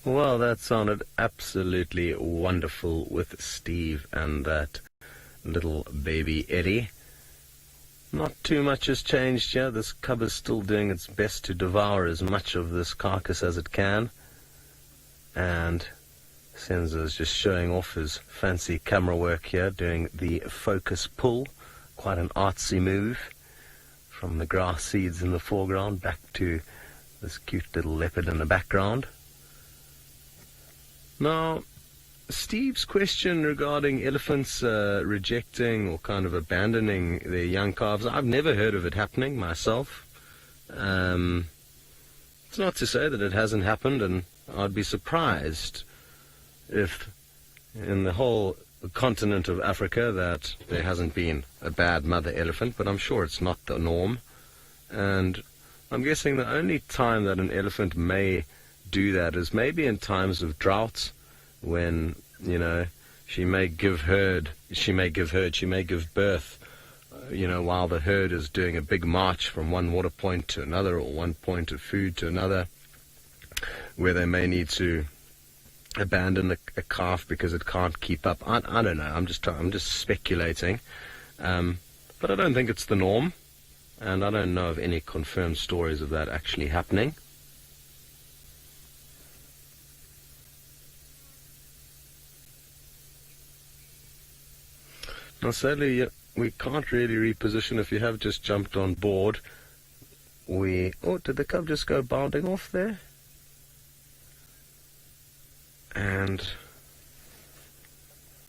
Well, that sounded absolutely wonderful with Steve and that little baby Eddie. Not too much has changed here. This cub is still doing its best to devour as much of this carcass as it can. And Senzo's just showing off his fancy camera work here, doing the focus pull. Quite an artsy move. From the grass seeds in the foreground back to this cute little leopard in the background. Now, Steve's question regarding elephants rejecting or kind of abandoning their young calves, I've never heard of it happening myself. It's not to say that it hasn't happened, and I'd be surprised if in the whole continent of Africa that there hasn't been a bad mother elephant, but I'm sure it's not the norm. And I'm guessing the only time that an elephant may do that is maybe in times of drought, when, you know, she may give birth, while the herd is doing a big march from one water point to another, or one point of food to another, where they may need to abandon a calf because it can't keep up. I don't know. I'm just speculating, but I don't think it's the norm, and I don't know of any confirmed stories of that actually happening. Now, sadly, we can't really reposition. If you have just jumped on board, oh, did the cub just go bounding off there? And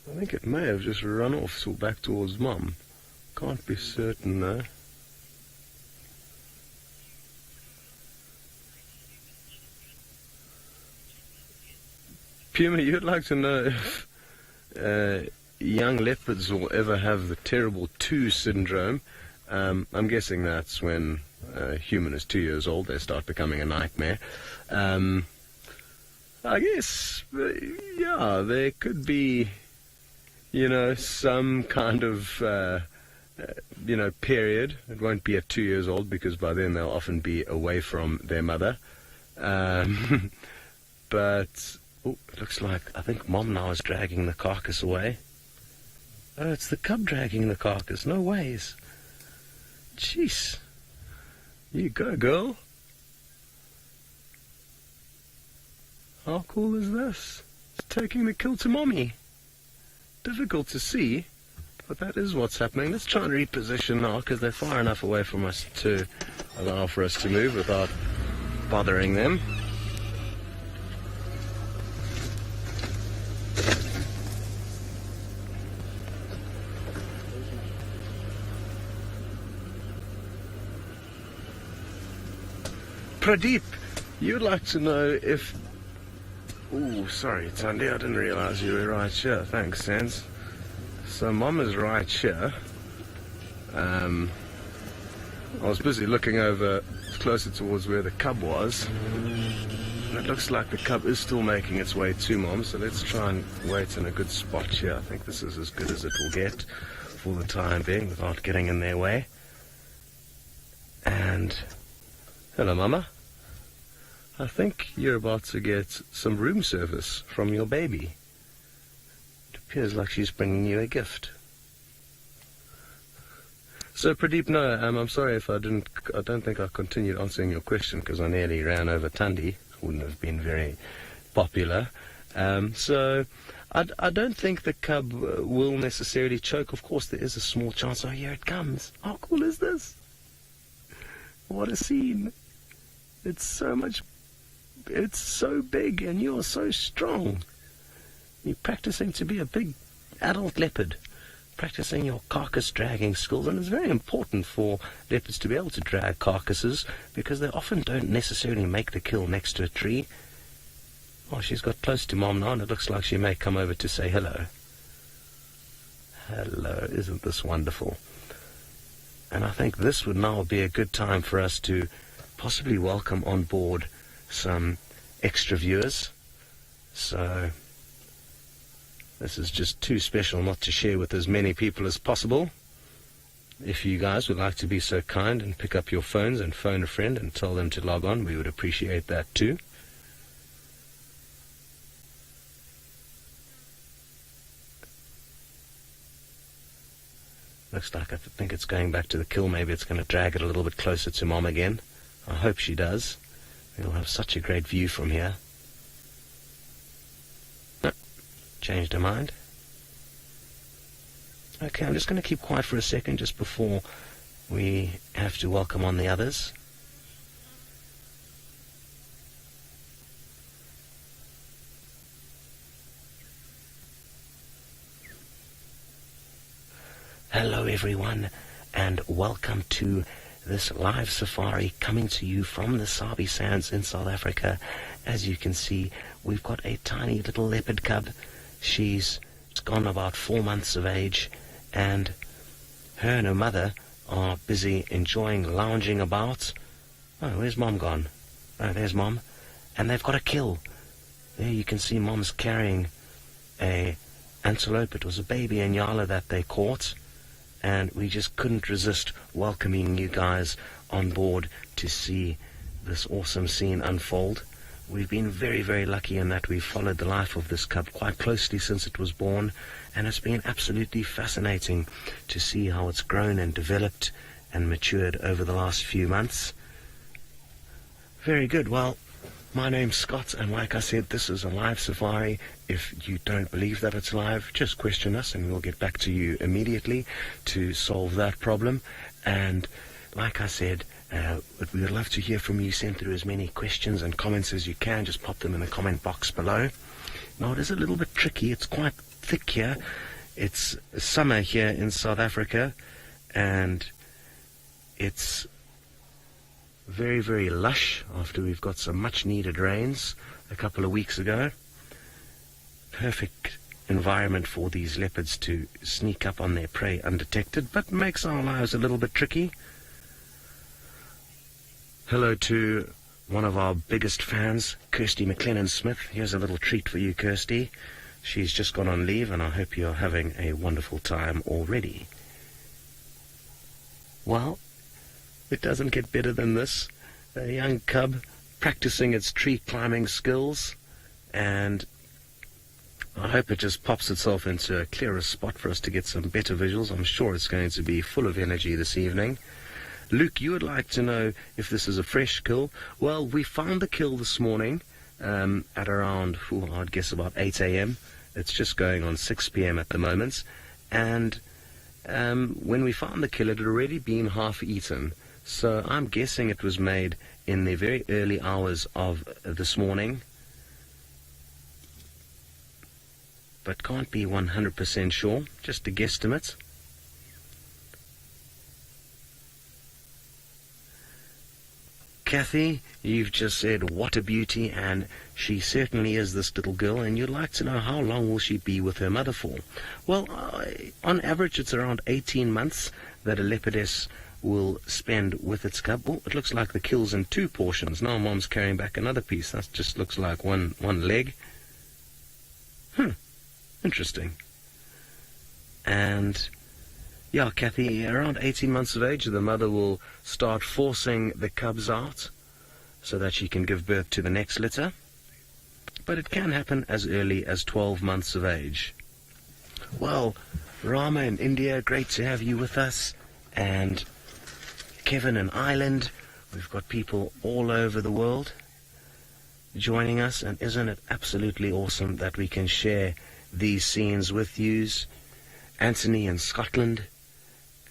I think it may have just run off, so back towards Mum. Can't be certain though. Puma, you'd like to know if young leopards will ever have the terrible 2 syndrome. I'm guessing that's when a human is 2 years old, they start becoming a nightmare. I guess, yeah, there could be, some kind of, period. It won't be at 2 years old, because by then they'll often be away from their mother. But, oh, it looks like, I think Mom now is dragging the carcass away. Oh, it's the cub dragging the carcass. No ways. Jeez. You go, girl. How cool is this? It's taking the kill to Mommy. Difficult to see, but that is what's happening. Let's try and reposition now, because they're far enough away from us to allow for us to move without bothering them. Pradeep, you'd like to know if... Oh, sorry, Thandi, I didn't realize you were right here. Thanks, Sans. So, Mom is right here. I was busy looking over closer towards where the cub was. And it looks like the cub is still making its way to Mom, so let's try and wait in a good spot here. I think this is as good as it will get for the time being without getting in their way. And... hello, Mama. I think you're about to get some room service from your baby. It appears like she's bringing you a gift. So, Pradeep, no, I'm sorry if I don't think I continued answering your question, because I nearly ran over Thandi. Wouldn't have been very popular. So, I don't think the cub will necessarily choke. Of course, there is a small chance. Oh, here it comes. How cool is this? What a scene. It's so big, and you're so strong. You're practicing to be a big adult leopard, practicing your carcass dragging skills, and it's very important for leopards to be able to drag carcasses, because they often don't necessarily make the kill next to a tree. Oh, she's got close to Mom now, and it looks like she may come over to say hello. Hello, isn't this wonderful? And I think this would now be a good time for us to possibly welcome on board some extra viewers. So this is just too special not to share with as many people as possible. If you guys would like to be so kind and pick up your phones and phone a friend and tell them to log on, we would appreciate that too. Looks like I think it's going back to the kill. Maybe it's going to drag it a little bit closer to Mom again. I hope she does. We'll have such a great view from here. No, changed her mind. Okay, I'm just going to keep quiet for a second just before we have to welcome on the others. Hello everyone, and welcome to this live safari coming to you from the Sabi Sands in South Africa. As you can see, we've got a tiny little leopard cub. She's gone about 4 months of age, and her and her mother are busy enjoying lounging about. Oh, where's Mom gone? Oh, there's Mom. And they've got a kill. There you can see Mom's carrying a antelope. It was a baby Inyala that they caught. And we just couldn't resist welcoming you guys on board to see this awesome scene unfold. We've been very, very lucky in that we've followed the life of this cub quite closely since it was born, and it's been absolutely fascinating to see how it's grown and developed and matured over the last few months. Very good. Well, my name's Scott, and like I said, this is a live safari. If you don't believe that it's live, just question us and we'll get back to you immediately to solve that problem. And like I said, we would love to hear from you. Send through as many questions and comments as you can. Just pop them in the comment box below. Now, it is a little bit tricky. It's quite thick here. It's summer here in South Africa, and it's very, very lush after we've got some much needed rains a couple of weeks ago. Perfect environment for these leopards to sneak up on their prey undetected, but makes our lives a little bit tricky. Hello to one of our biggest fans, Kirsty McLennan-Smith. Here's a little treat for you, Kirsty. She's just gone on leave, and I hope you're having a wonderful time already. Well, it doesn't get better than this. A young cub practicing its tree climbing skills, and I hope it just pops itself into a clearer spot for us to get some better visuals. I'm sure it's going to be full of energy this evening. Luke, you would like to know if this is a fresh kill. Well, we found the kill this morning at around, I'd guess about 8 a.m. It's just going on 6 p.m. at the moment. And when we found the kill, it had already been half eaten. So I'm guessing it was made in the very early hours of this morning, but can't be 100% sure, just a guesstimate. Kathy, you've just said what a beauty, and she certainly is, this little girl, and you'd like to know how long will she be with her mother for. Well, on average it's around 18 months that a leopardess will spend with its cub. Oh, it looks like the kill's in 2 portions. Now Mom's carrying back another piece. That just looks like one leg. Interesting. And yeah, Kathy, around 18 months of age, the mother will start forcing the cubs out so that she can give birth to the next litter. But it can happen as early as 12 months of age. Well, Rama in India, great to have you with us. And Kevin in Ireland, we've got people all over the world joining us, and isn't it absolutely awesome that we can share these scenes with you? Anthony in Scotland,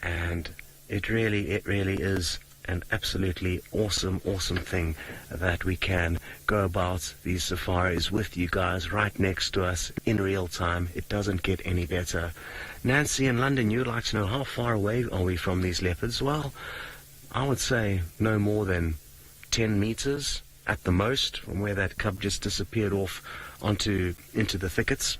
and it really is an absolutely awesome thing that we can go about these safaris with you guys right next to us in real time. It doesn't get any better. Nancy in London, you'd like to know how far away are we from these leopards? Well, I would say no more than 10 meters at the most from where that cub just disappeared off into the thickets.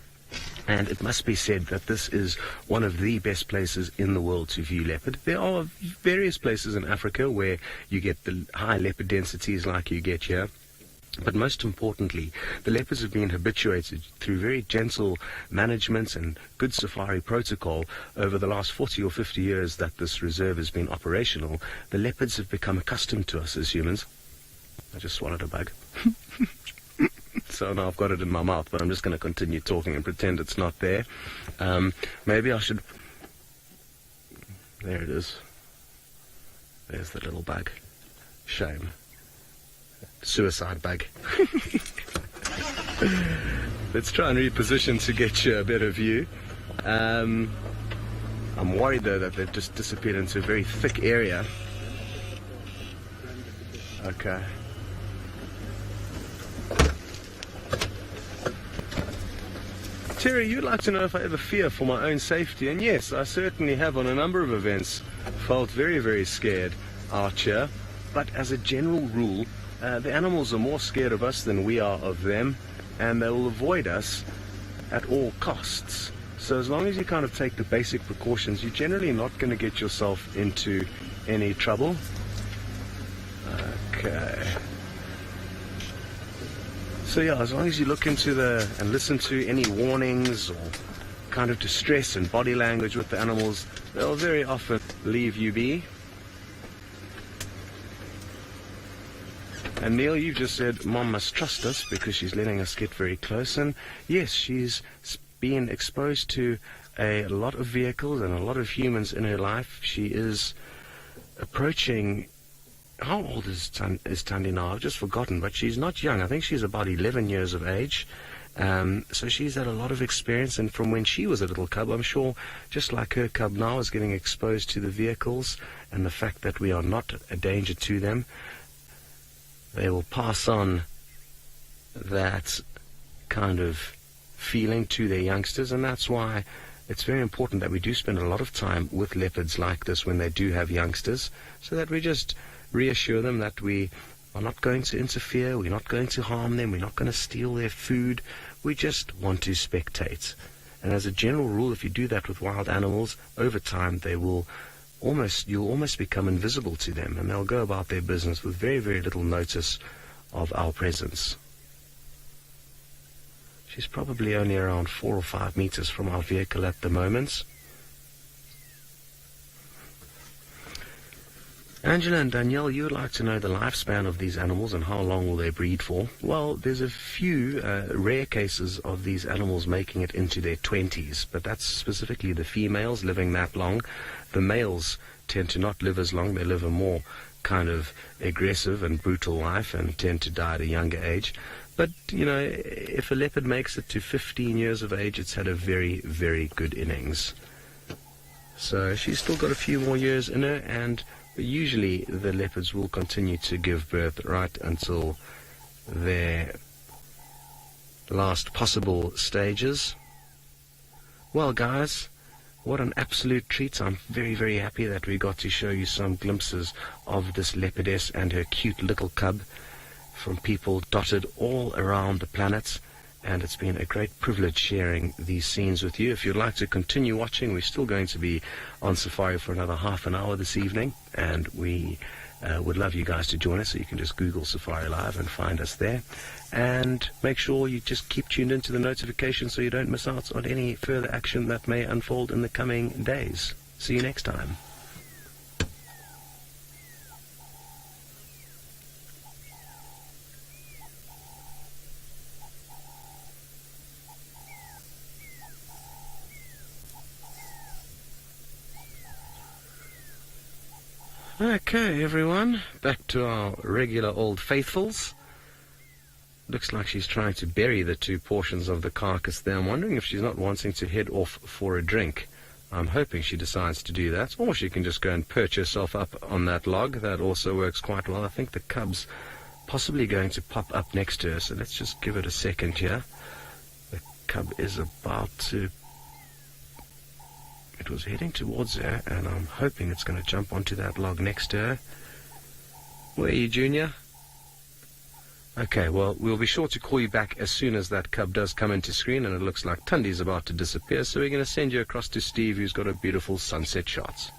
And it must be said that this is one of the best places in the world to view leopard. There are various places in Africa where you get the high leopard densities like you get here. But most importantly, the leopards have been habituated through very gentle management and good safari protocol over the last 40 or 50 years that this reserve has been operational. The leopards have become accustomed to us as humans. I just swallowed a bug. So now I've got it in my mouth, but I'm just going to continue talking and pretend it's not there. Maybe I should... There it is. There's the little bug. Shame. Suicide bug. Let's try and reposition to get you a better view. I'm worried though that they've just disappeared into a very thick area. Okay. Terry, you'd like to know if I ever fear for my own safety, and yes, I certainly have on a number of events felt very, very scared out here. But as a general rule, the animals are more scared of us than we are of them, and they will avoid us at all costs. So as long as you kind of take the basic precautions, you're generally not going to get yourself into any trouble. Okay. So yeah, as long as you look into and listen to any warnings or kind of distress and body language with the animals, they'll very often leave you be. And Neil, you've just said Mom must trust us because she's letting us get very close. And yes, she's been exposed to a lot of vehicles and a lot of humans in her life. She is approaching... How old is Thandi now? I've just forgotten, but she's not young. I think she's about 11 years of age. So she's had a lot of experience, and from when she was a little cub, I'm sure, just like her cub now, is getting exposed to the vehicles and the fact that we are not a danger to them. They will pass on that kind of feeling to their youngsters, and that's why it's very important that we do spend a lot of time with leopards like this when they do have youngsters, so that we just reassure them that we are not going to interfere, we're not going to harm them, we're not going to steal their food, we just want to spectate. And as a general rule, if you do that with wild animals, over time you'll almost become invisible to them, and they'll go about their business with very, very little notice of our presence. She's probably only around 4 or 5 meters from our vehicle at the moment. Angela and Danielle, you would like to know the lifespan of these animals and how long will they breed for? Well, there's a few rare cases of these animals making it into their 20s, but that's specifically the females living that long. The males tend to not live as long. They live a more kind of aggressive and brutal life and tend to die at a younger age. But, you know, if a leopard makes it to 15 years of age, it's had a very, very good innings. So she's still got a few more years in her, and usually the leopards will continue to give birth right until their last possible stages. Well, guys, what an absolute treat. I'm very, very happy that we got to show you some glimpses of this leopardess and her cute little cub from people dotted all around the planet. And it's been a great privilege sharing these scenes with you. If you'd like to continue watching, we're still going to be on safari for another half an hour this evening, and we would love you guys to join us. So you can just Google Safari Live and find us there, and make sure you just keep tuned into the notifications so you don't miss out on any further action that may unfold in the coming days. See you next time. Okay, everyone, back to our regular old faithfuls. Looks like she's trying to bury the 2 portions of the carcass there. I'm wondering if she's not wanting to head off for a drink. I'm hoping she decides to do that, or she can just go and perch herself up on that log. That also works quite well. I think the cub's possibly going to pop up next to her, so let's just give it a second here. The cub is about to... It was heading towards her, and I'm hoping it's going to jump onto that log next to her. Where are you, Junior? Okay, well, we'll be sure to call you back as soon as that cub does come into screen, and it looks like Thandi's about to disappear, so we're going to send you across to Steve, who's got a beautiful sunset shot.